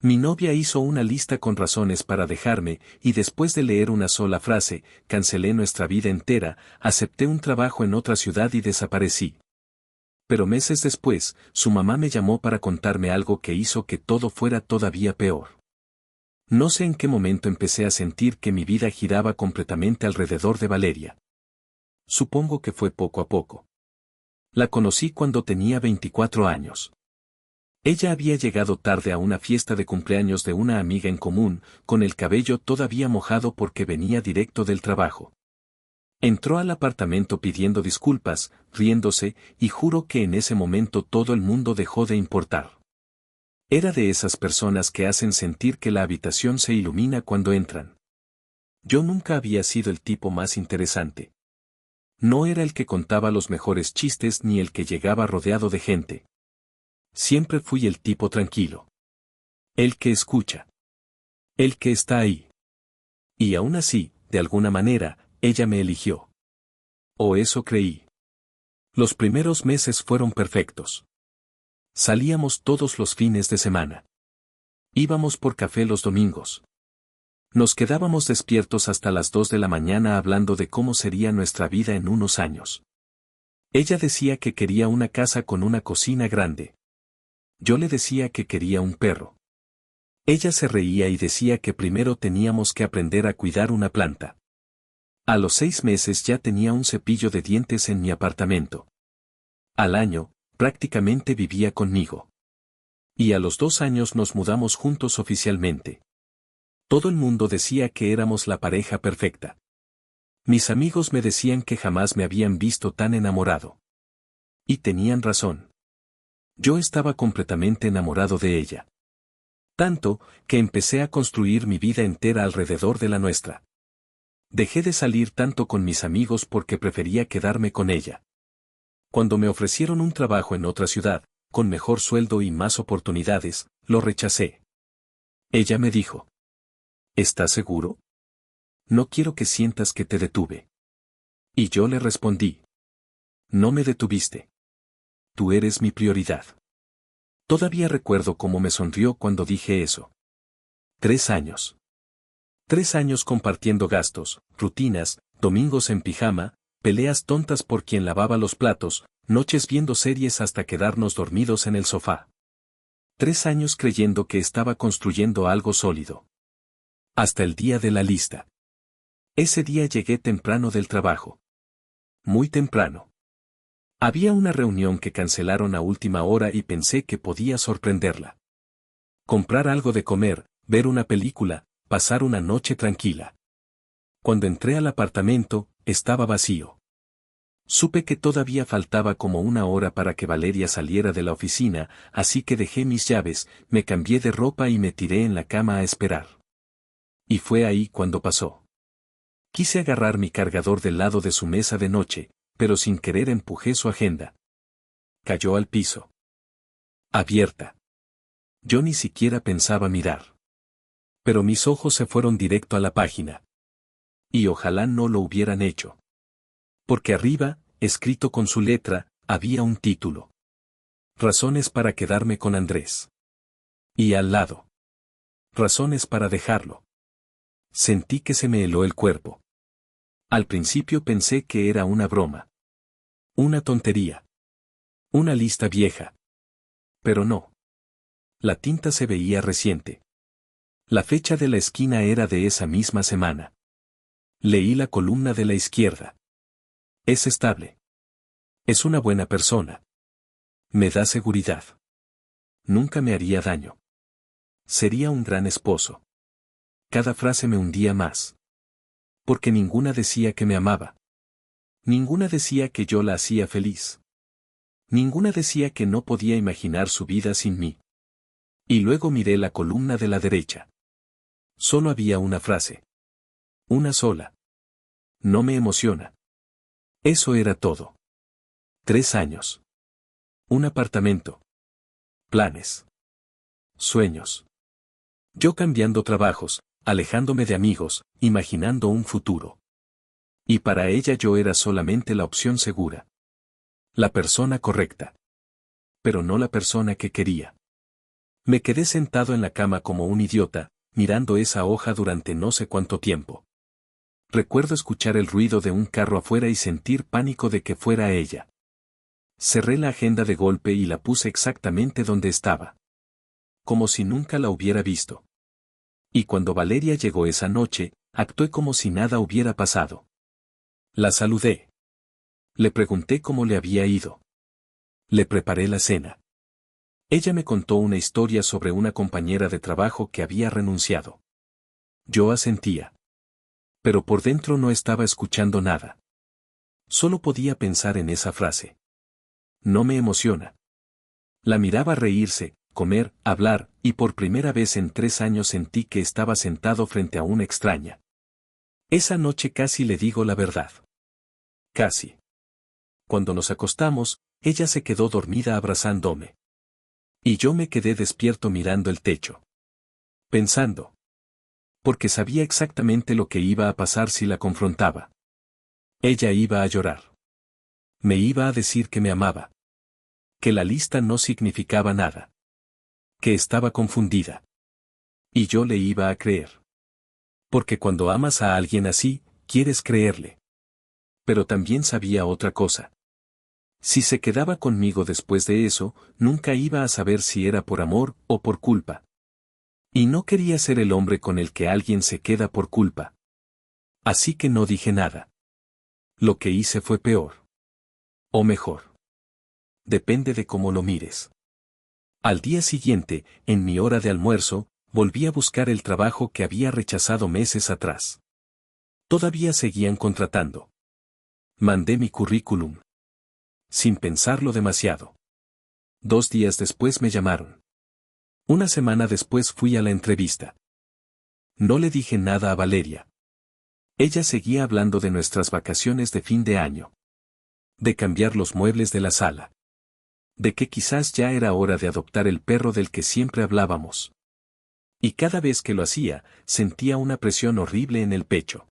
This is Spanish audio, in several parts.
Mi novia hizo una lista con razones para dejarme, y después de leer una sola frase, cancelé nuestra vida entera, acepté un trabajo en otra ciudad y desaparecí. Pero meses después, su mamá me llamó para contarme algo que hizo que todo fuera todavía peor. No sé en qué momento empecé a sentir que mi vida giraba completamente alrededor de Valeria. Supongo que fue poco a poco. La conocí cuando tenía 24 años. Ella había llegado tarde a una fiesta de cumpleaños de una amiga en común, con el cabello todavía mojado porque venía directo del trabajo. Entró al apartamento pidiendo disculpas, riéndose, y juro que en ese momento todo el mundo dejó de importar. Era de esas personas que hacen sentir que la habitación se ilumina cuando entran. Yo nunca había sido el tipo más interesante. No era el que contaba los mejores chistes ni el que llegaba rodeado de gente. Siempre fui el tipo tranquilo. El que escucha. El que está ahí. Y aún así, de alguna manera, ella me eligió. O eso creí. Los primeros meses fueron perfectos. Salíamos todos los fines de semana. Íbamos por café los domingos. Nos quedábamos despiertos hasta las 2 de la mañana hablando de cómo sería nuestra vida en unos años. Ella decía que quería una casa con una cocina grande. Yo le decía que quería un perro. Ella se reía y decía que primero teníamos que aprender a cuidar una planta. A los 6 meses ya tenía un cepillo de dientes en mi apartamento. Al año, prácticamente vivía conmigo. Y a los 2 años nos mudamos juntos oficialmente. Todo el mundo decía que éramos la pareja perfecta. Mis amigos me decían que jamás me habían visto tan enamorado. Y tenían razón. Yo estaba completamente enamorado de ella. Tanto, que empecé a construir mi vida entera alrededor de la nuestra. Dejé de salir tanto con mis amigos porque prefería quedarme con ella. Cuando me ofrecieron un trabajo en otra ciudad, con mejor sueldo y más oportunidades, lo rechacé. Ella me dijo: ¿estás seguro? No quiero que sientas que te detuve. Y yo le respondí: no me detuviste. Tú eres mi prioridad. Todavía recuerdo cómo me sonrió cuando dije eso. 3 años. 3 años compartiendo gastos, rutinas, domingos en pijama, peleas tontas por quien lavaba los platos, noches viendo series hasta quedarnos dormidos en el sofá. 3 años creyendo que estaba construyendo algo sólido. Hasta el día de la lista. Ese día llegué temprano del trabajo. Muy temprano. Había una reunión que cancelaron a última hora y pensé que podía sorprenderla. Comprar algo de comer, ver una película, pasar una noche tranquila. Cuando entré al apartamento, estaba vacío. Supe que todavía faltaba como una hora para que Valeria saliera de la oficina, así que dejé mis llaves, me cambié de ropa y me tiré en la cama a esperar. Y fue ahí cuando pasó. Quise agarrar mi cargador del lado de su mesa de noche, pero sin querer empujé su agenda. Cayó al piso. Abierta. Yo ni siquiera pensaba mirar. Pero mis ojos se fueron directo a la página. Y ojalá no lo hubieran hecho. Porque arriba, escrito con su letra, había un título. Razones para quedarme con Andrés. Y al lado. Razones para dejarlo. Sentí que se me heló el cuerpo. Al principio pensé que era una broma. Una tontería. Una lista vieja. Pero no. La tinta se veía reciente. La fecha de la esquina era de esa misma semana. Leí la columna de la izquierda. Es estable. Es una buena persona. Me da seguridad. Nunca me haría daño. Sería un gran esposo. Cada frase me hundía más. Porque ninguna decía que me amaba. Ninguna decía que yo la hacía feliz. Ninguna decía que no podía imaginar su vida sin mí. Y luego miré la columna de la derecha. Solo había una frase. Una sola. No me emociona. Eso era todo. 3 años. Un apartamento. Planes. Sueños. Yo cambiando trabajos, alejándome de amigos, imaginando un futuro. Y para ella yo era solamente la opción segura. La persona correcta. Pero no la persona que quería. Me quedé sentado en la cama como un idiota, mirando esa hoja durante no sé cuánto tiempo. Recuerdo escuchar el ruido de un carro afuera y sentir pánico de que fuera ella. Cerré la agenda de golpe y la puse exactamente donde estaba. Como si nunca la hubiera visto. Y cuando Valeria llegó esa noche, actué como si nada hubiera pasado. La saludé. Le pregunté cómo le había ido. Le preparé la cena. Ella me contó una historia sobre una compañera de trabajo que había renunciado. Yo asentía. Pero por dentro no estaba escuchando nada. Solo podía pensar en esa frase. No me emociona. La miraba reírse, comer, hablar, y por primera vez en 3 años sentí que estaba sentado frente a una extraña. Esa noche casi le digo la verdad. Casi. Cuando nos acostamos, ella se quedó dormida abrazándome. Y yo me quedé despierto mirando el techo. Pensando. Porque sabía exactamente lo que iba a pasar si la confrontaba. Ella iba a llorar. Me iba a decir que me amaba. Que la lista no significaba nada. Que estaba confundida. Y yo le iba a creer. Porque cuando amas a alguien así, quieres creerle. Pero también sabía otra cosa. Si se quedaba conmigo después de eso, nunca iba a saber si era por amor o por culpa. Y no quería ser el hombre con el que alguien se queda por culpa. Así que no dije nada. Lo que hice fue peor. O mejor. Depende de cómo lo mires. Al día siguiente, en mi hora de almuerzo, volví a buscar el trabajo que había rechazado meses atrás. Todavía seguían contratando. Mandé mi currículum. Sin pensarlo demasiado. 2 días después me llamaron. Una semana después fui a la entrevista. No le dije nada a Valeria. Ella seguía hablando de nuestras vacaciones de fin de año. De cambiar los muebles de la sala. De que quizás ya era hora de adoptar el perro del que siempre hablábamos. Y cada vez que lo hacía, sentía una presión horrible en el pecho.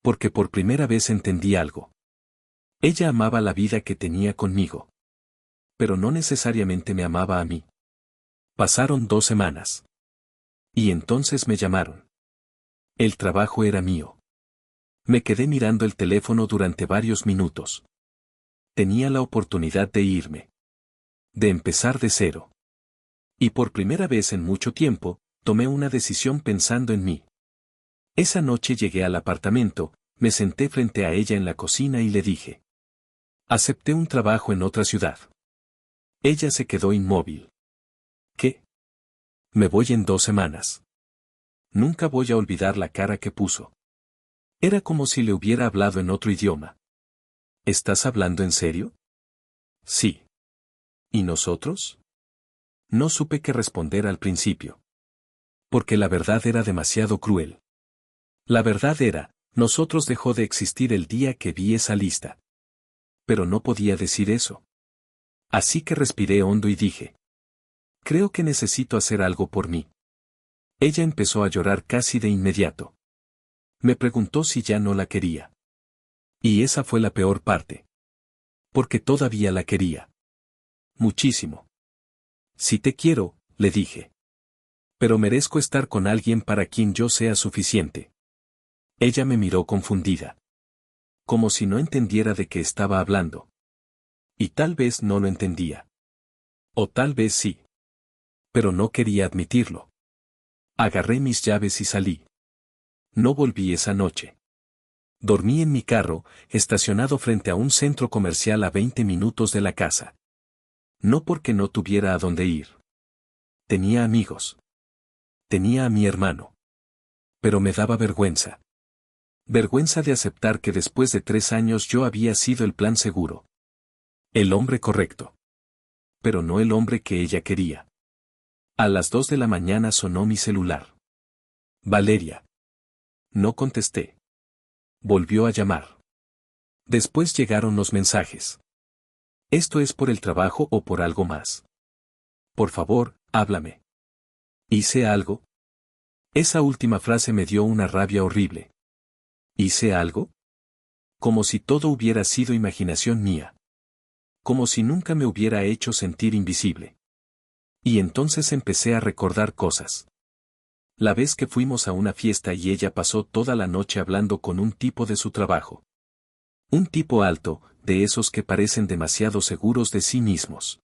Porque por primera vez entendí algo. Ella amaba la vida que tenía conmigo. Pero no necesariamente me amaba a mí. Pasaron 2 semanas. Y entonces me llamaron. El trabajo era mío. Me quedé mirando el teléfono durante varios minutos. Tenía la oportunidad de irme. De empezar de cero. Y por primera vez en mucho tiempo, tomé una decisión pensando en mí. Esa noche llegué al apartamento, me senté frente a ella en la cocina y le dije. Acepté un trabajo en otra ciudad. Ella se quedó inmóvil. ¿Qué? Me voy en 2 semanas. Nunca voy a olvidar la cara que puso. Era como si le hubiera hablado en otro idioma. ¿Estás hablando en serio? Sí. ¿Y nosotros? No supe qué responder al principio. Porque la verdad era demasiado cruel. La verdad era, nosotros dejó de existir el día que vi esa lista. Pero no podía decir eso. Así que respiré hondo y dije. Creo que necesito hacer algo por mí. Ella empezó a llorar casi de inmediato. Me preguntó si ya no la quería. Y esa fue la peor parte. Porque todavía la quería. Muchísimo. Si te quiero, le dije. Pero merezco estar con alguien para quien yo sea suficiente. Ella me miró confundida. Como si no entendiera de qué estaba hablando. Y tal vez no lo entendía. O tal vez sí. Pero no quería admitirlo. Agarré mis llaves y salí. No volví esa noche. Dormí en mi carro, estacionado frente a un centro comercial a 20 minutos de la casa. No porque no tuviera a dónde ir. Tenía amigos. Tenía a mi hermano. Pero me daba vergüenza. Vergüenza de aceptar que después de 3 años yo había sido el plan seguro. El hombre correcto. Pero no el hombre que ella quería. A las 2 de la mañana sonó mi celular. Valeria. No contesté. Volvió a llamar. Después llegaron los mensajes. ¿Esto es por el trabajo o por algo más? Por favor, háblame. ¿Hice algo? Esa última frase me dio una rabia horrible. ¿Hice algo? Como si todo hubiera sido imaginación mía. Como si nunca me hubiera hecho sentir invisible. Y entonces empecé a recordar cosas. La vez que fuimos a una fiesta y ella pasó toda la noche hablando con un tipo de su trabajo. Un tipo alto, de esos que parecen demasiado seguros de sí mismos.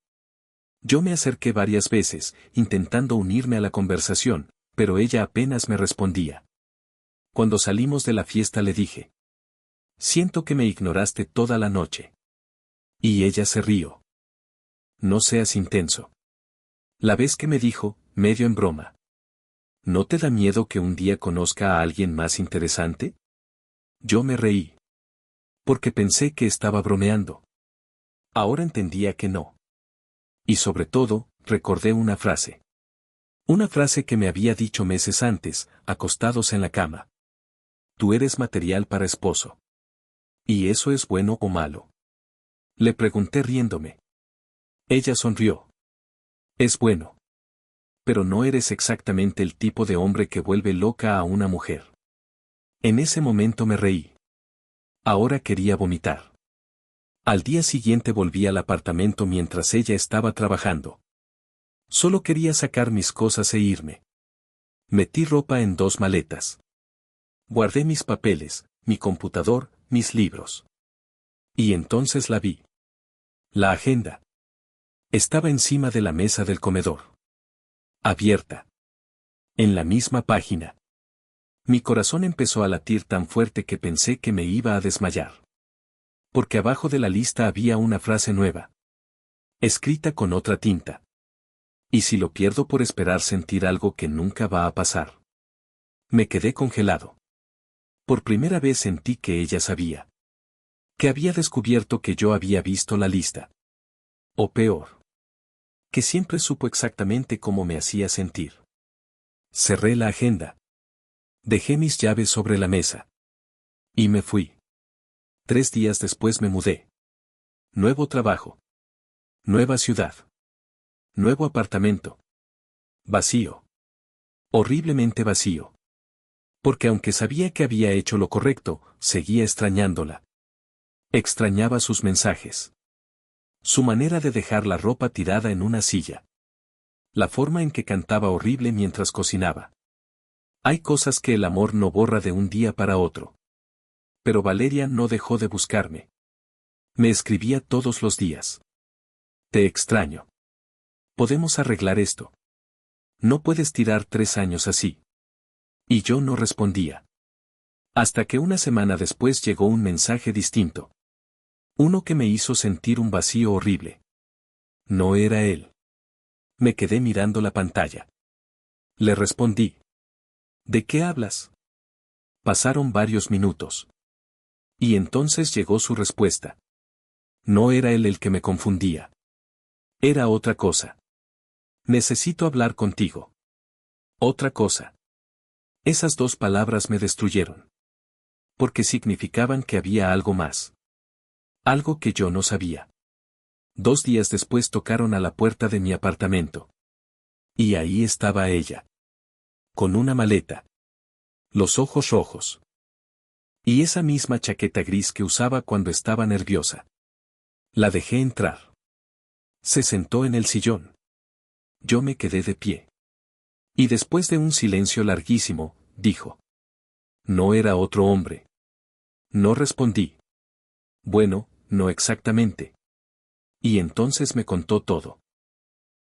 Yo me acerqué varias veces, intentando unirme a la conversación, pero ella apenas me respondía. Cuando salimos de la fiesta le dije: siento que me ignoraste toda la noche. Y ella se rió. No seas intenso. La vez que me dijo, medio en broma: ¿no te da miedo que un día conozca a alguien más interesante? Yo me reí. Porque pensé que estaba bromeando. Ahora entendía que no. Y sobre todo, recordé una frase. Una frase que me había dicho meses antes, acostados en la cama. Tú eres material para esposo. ¿Y eso es bueno o malo? Le pregunté riéndome. Ella sonrió. Es bueno. Pero no eres exactamente el tipo de hombre que vuelve loca a una mujer. En ese momento me reí. Ahora quería vomitar. Al día siguiente volví al apartamento mientras ella estaba trabajando. Solo quería sacar mis cosas e irme. Metí ropa en 2 maletas. Guardé mis papeles, mi computador, mis libros. Y entonces la vi. La agenda. Estaba encima de la mesa del comedor. Abierta. En la misma página. Mi corazón empezó a latir tan fuerte que pensé que me iba a desmayar. Porque abajo de la lista había una frase nueva. Escrita con otra tinta. ¿Y si lo pierdo por esperar sentir algo que nunca va a pasar? Me quedé congelado. Por primera vez sentí que ella sabía. Que había descubierto que yo había visto la lista. O peor. Que siempre supo exactamente cómo me hacía sentir. Cerré la agenda. Dejé mis llaves sobre la mesa. Y me fui. 3 días después me mudé. Nuevo trabajo. Nueva ciudad. Nuevo apartamento. Vacío. Horriblemente vacío. Porque aunque sabía que había hecho lo correcto, seguía extrañándola. Extrañaba sus mensajes. Su manera de dejar la ropa tirada en una silla. La forma en que cantaba horrible mientras cocinaba. Hay cosas que el amor no borra de un día para otro. Pero Valeria no dejó de buscarme. Me escribía todos los días. Te extraño. ¿Podemos arreglar esto? No puedes tirar 3 años así. Y yo no respondía. Hasta que una semana después llegó un mensaje distinto. Uno que me hizo sentir un vacío horrible. No era él. Me quedé mirando la pantalla. Le respondí. ¿De qué hablas? Pasaron varios minutos. Y entonces llegó su respuesta. No era él el que me confundía. Era otra cosa. Necesito hablar contigo. Otra cosa. Esas 2 palabras me destruyeron. Porque significaban que había algo más. Algo que yo no sabía. 2 días después tocaron a la puerta de mi apartamento. Y ahí estaba ella. Con una maleta. Los ojos rojos. Y esa misma chaqueta gris que usaba cuando estaba nerviosa. La dejé entrar. Se sentó en el sillón. Yo me quedé de pie. Y después de un silencio larguísimo, dijo. No era otro hombre. No respondí. Bueno, no exactamente. Y entonces me contó todo.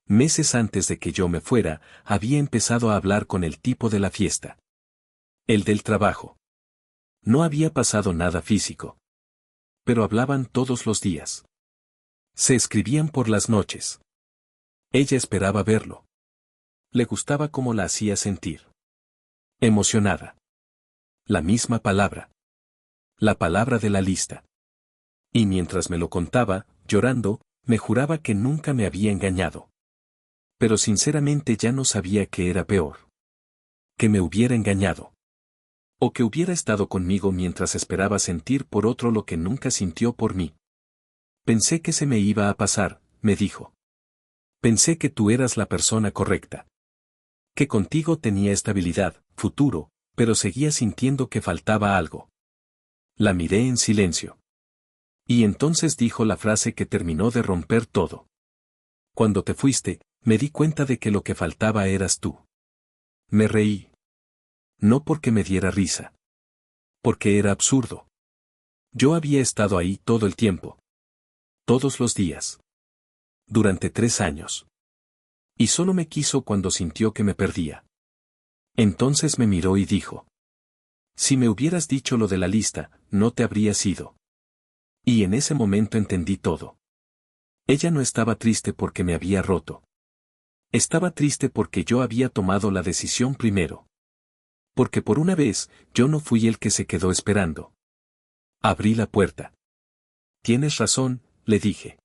Meses antes de que yo me fuera, había empezado a hablar con el tipo de la fiesta. El del trabajo. No había pasado nada físico. Pero hablaban todos los días. Se escribían por las noches. Ella esperaba verlo. Le gustaba cómo la hacía sentir. Emocionada. La misma palabra. La palabra de la lista. Y mientras me lo contaba, llorando, me juraba que nunca me había engañado. Pero sinceramente ya no sabía qué era peor. Que me hubiera engañado. O que hubiera estado conmigo mientras esperaba sentir por otro lo que nunca sintió por mí. Pensé que se me iba a pasar, me dijo. Pensé que tú eras la persona correcta. Que contigo tenía estabilidad, futuro, pero seguía sintiendo que faltaba algo. La miré en silencio. Y entonces dijo la frase que terminó de romper todo. Cuando te fuiste, Me di cuenta de que lo que faltaba eras tú. Me reí. No porque me diera risa. Porque era absurdo. Yo había estado ahí todo el tiempo. Todos los días. Durante 3 años. Y solo me quiso cuando sintió que me perdía. Entonces me miró y dijo: si me hubieras dicho lo de la lista, no te habrías ido. Y en ese momento entendí todo. Ella no estaba triste porque me había roto. Estaba triste porque yo había tomado la decisión primero. Porque por una vez, yo no fui el que se quedó esperando. Abrí la puerta. Tienes razón, le dije.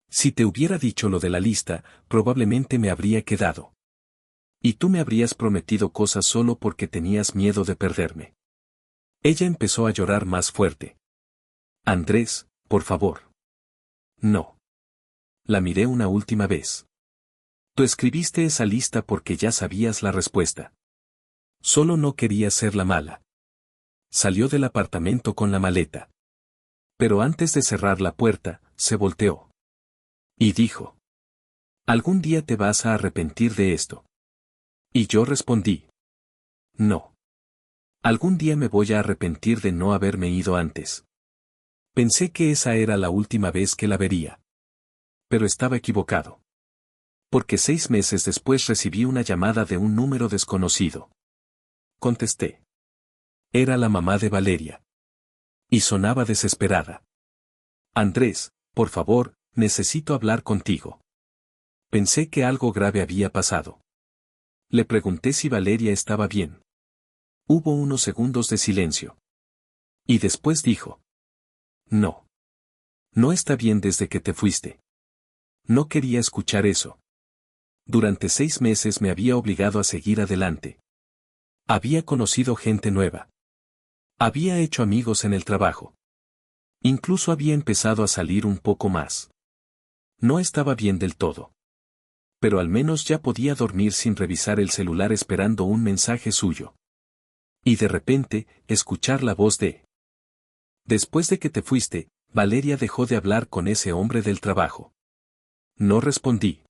Si te hubiera dicho lo de la lista, probablemente me habría quedado. Y tú me habrías prometido cosas solo porque tenías miedo de perderme. Ella empezó a llorar más fuerte. Andrés, por favor. No. La miré una última vez. Tú escribiste esa lista porque ya sabías la respuesta. Solo no querías ser la mala. Salió del apartamento con la maleta. Pero antes de cerrar la puerta, se volteó. Y dijo: algún día te vas a arrepentir de esto. Y yo respondí: no. Algún día me voy a arrepentir de no haberme ido antes. Pensé que esa era la última vez que la vería. Pero estaba equivocado. Porque 6 meses después recibí una llamada de un número desconocido. Contesté. Era la mamá de Valeria. Y sonaba desesperada. Andrés, por favor, necesito hablar contigo. Pensé que algo grave había pasado. Le pregunté si Valeria estaba bien. Hubo unos segundos de silencio. Y después dijo: no. No está bien desde que te fuiste. No quería escuchar eso. Durante 6 meses me había obligado a seguir adelante. Había conocido gente nueva. Había hecho amigos en el trabajo. Incluso había empezado a salir un poco más. No estaba bien del todo. Pero al menos ya podía dormir sin revisar el celular esperando un mensaje suyo. Y de repente, escuchar la voz de: después de que te fuiste, Valeria dejó de hablar con ese hombre del trabajo. No respondí.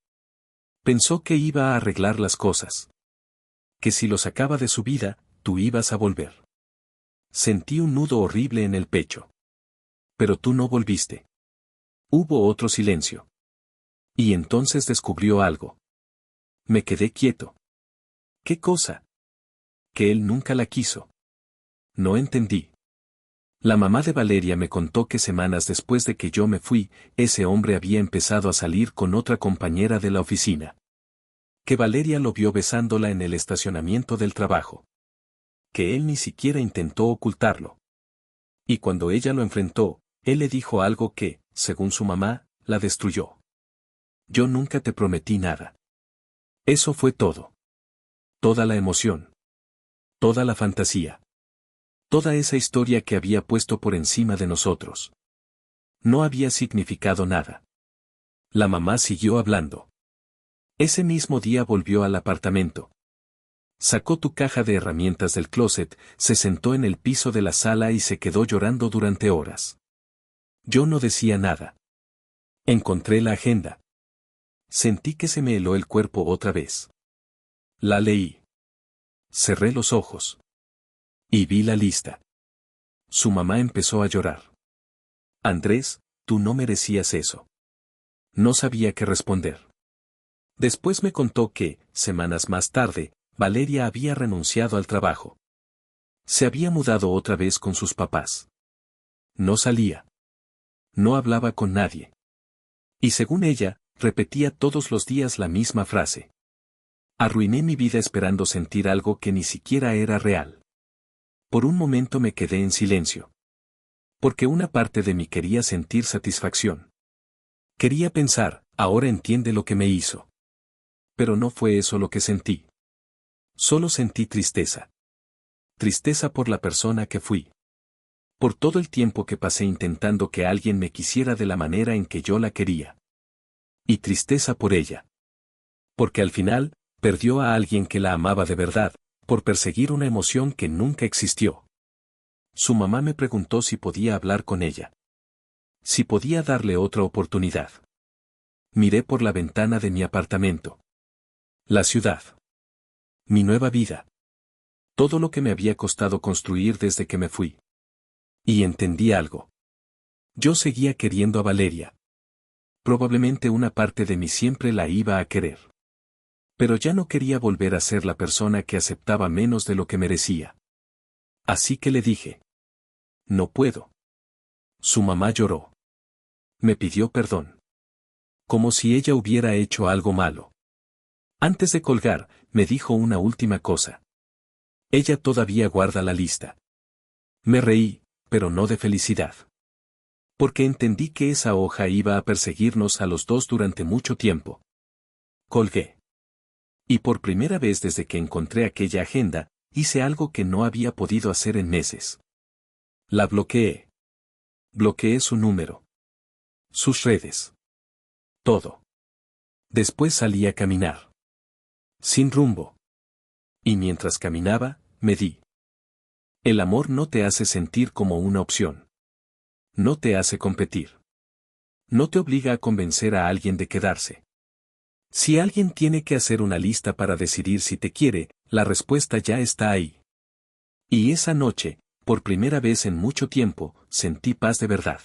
Pensó que iba a arreglar las cosas. Que si lo sacaba de su vida, tú ibas a volver. Sentí un nudo horrible en el pecho. Pero tú no volviste. Hubo otro silencio. Y entonces descubrió algo. Me quedé quieto. ¿Qué cosa? Que él nunca la quiso. No entendí. La mamá de Valeria me contó que semanas después de que yo me fui, ese hombre había empezado a salir con otra compañera de la oficina. Que Valeria lo vio besándola en el estacionamiento del trabajo. Que él ni siquiera intentó ocultarlo. Y cuando ella lo enfrentó, él le dijo algo que, según su mamá, la destruyó. Yo nunca te prometí nada. Eso fue todo. Toda la emoción. Toda la fantasía. Toda esa historia que había puesto por encima de nosotros. No había significado nada. La mamá siguió hablando. Ese mismo día volvió al apartamento. Sacó tu caja de herramientas del closet, se sentó en el piso de la sala y se quedó llorando durante horas. Yo no decía nada. Encontré la agenda. Sentí que se me heló el cuerpo otra vez. La leí. Cerré los ojos. Y vi la lista. Su mamá empezó a llorar. Andrés, tú no merecías eso. No sabía qué responder. Después me contó que, semanas más tarde, Valeria había renunciado al trabajo. Se había mudado otra vez con sus papás. No salía. No hablaba con nadie. Y según ella, repetía todos los días la misma frase. Arruiné mi vida esperando sentir algo que ni siquiera era real. Por un momento me quedé en silencio. Porque una parte de mí quería sentir satisfacción. Quería pensar, ahora entiende lo que me hizo. Pero no fue eso lo que sentí. Solo sentí tristeza. Tristeza por la persona que fui. Por todo el tiempo que pasé intentando que alguien me quisiera de la manera en que yo la quería. Y tristeza por ella. Porque al final, perdió a alguien que la amaba de verdad, por perseguir una emoción que nunca existió. Su mamá me preguntó si podía hablar con ella. Si podía darle otra oportunidad. Miré por la ventana de mi apartamento. La ciudad. Mi nueva vida. Todo lo que me había costado construir desde que me fui. Y entendí algo. Yo seguía queriendo a Valeria. Probablemente una parte de mí siempre la iba a querer. Pero ya no quería volver a ser la persona que aceptaba menos de lo que merecía. Así que le dije. No puedo. Su mamá lloró. Me pidió perdón. Como si ella hubiera hecho algo malo. Antes de colgar, me dijo una última cosa. Ella todavía guarda la lista. Me reí, pero no de felicidad. Porque entendí que esa hoja iba a perseguirnos a los dos durante mucho tiempo. Colgué. Y por primera vez desde que encontré aquella agenda, hice algo que no había podido hacer en meses. La bloqueé. Bloqueé su número. Sus redes. Todo. Después salí a caminar. Sin rumbo. Y mientras caminaba, me di. El amor no te hace sentir como una opción. No te hace competir. No te obliga a convencer a alguien de quedarse. Si alguien tiene que hacer una lista para decidir si te quiere, la respuesta ya está ahí. Y esa noche, por primera vez en mucho tiempo, sentí paz de verdad.